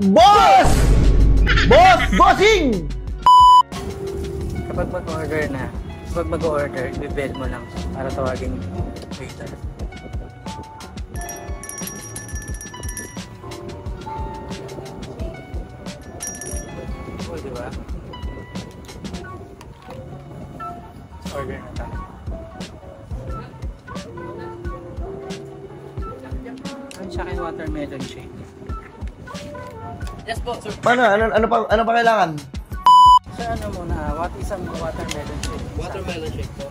Boss! Boss! Bossing! Kapag mag-order, i-bell mo lang para tawagin yung waiter. O, diba? Order na tayo. Ano sa akin watermelon shake? Yes po, sir. Paano? Ano pa kailangan? Sir, ano muna? Isang watermelon shake. Watermelon shake po.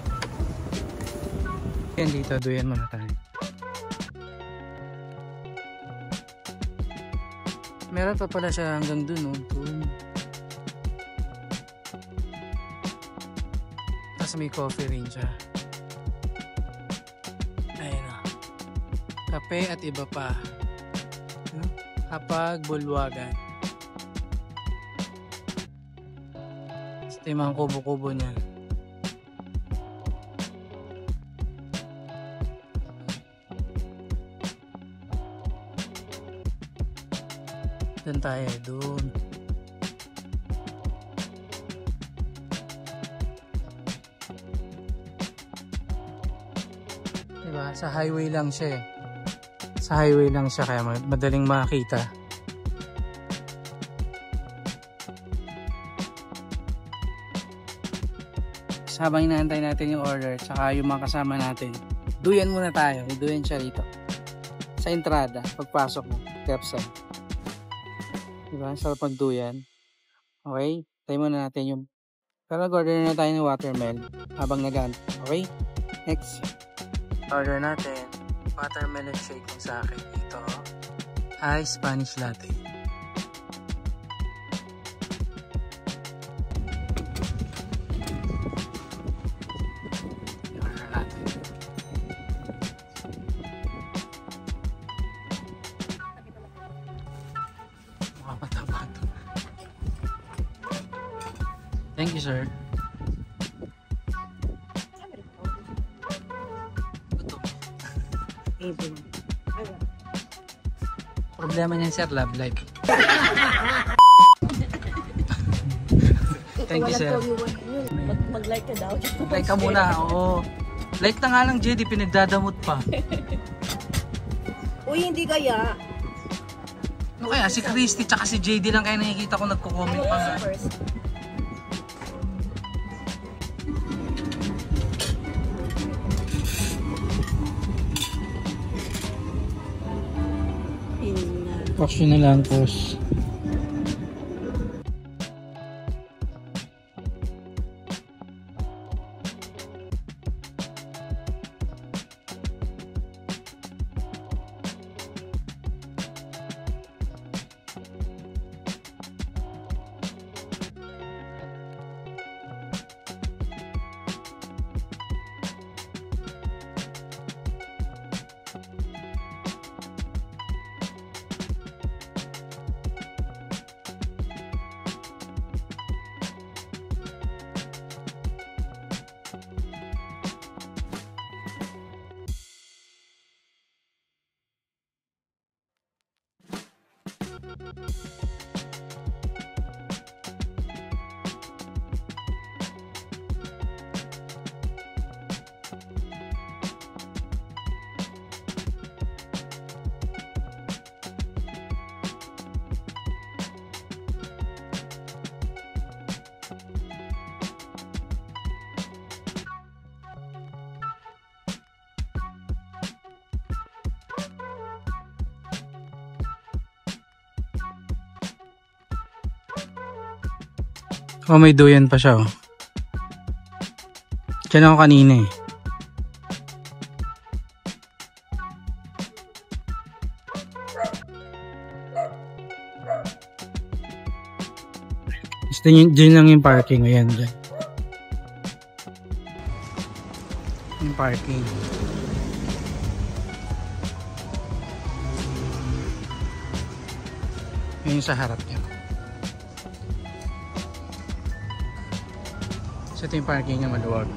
Yan dito, duyan muna tayo. Meron pa pala siya hanggang dun, oh. Dun. Tapos may coffee rin siya. Ayun na. Kape at iba pa. Kapag bulwagan. Ito yung mga kubo-kubo niya. Doon tayo, doon. Diba? Sa highway lang siya eh. Sa highway lang siya kaya madaling makita. Habang inaantay natin yung order tsaka yung mga kasama natin, duyan muna tayo. Duyan siya rito sa entrada pagpasok mo, Tepsa. Diba? Sarap magduyan. Okay? Tayo muna natin yung pero order na tayo ng watermelon habang nag-aantay. Okay? Next. Order natin watermelon shake yung sa akin. Ito ice Spanish latte. Order natin. Makapataba ito. Thank you, sir. Problema niyan, sir, love life. Thank you, sir. Mag-like ka daw. Like ka muna, oo. Like na nga lang, JD, pinagdadamot pa. Uy, hindi kaya. Ano kaya, si Christy tsaka si JD lang kaya nakikita ko nagko-comment pa nga. First. Action na lang, boss. Oh, may duyan pa siya, oh. Diyan ako kanina eh. Gusto nyo, dyan lang yung parking. Ayan, dyan. Yung parking. Yun yung sa harap niya. So ito yung parking niya, maluwag.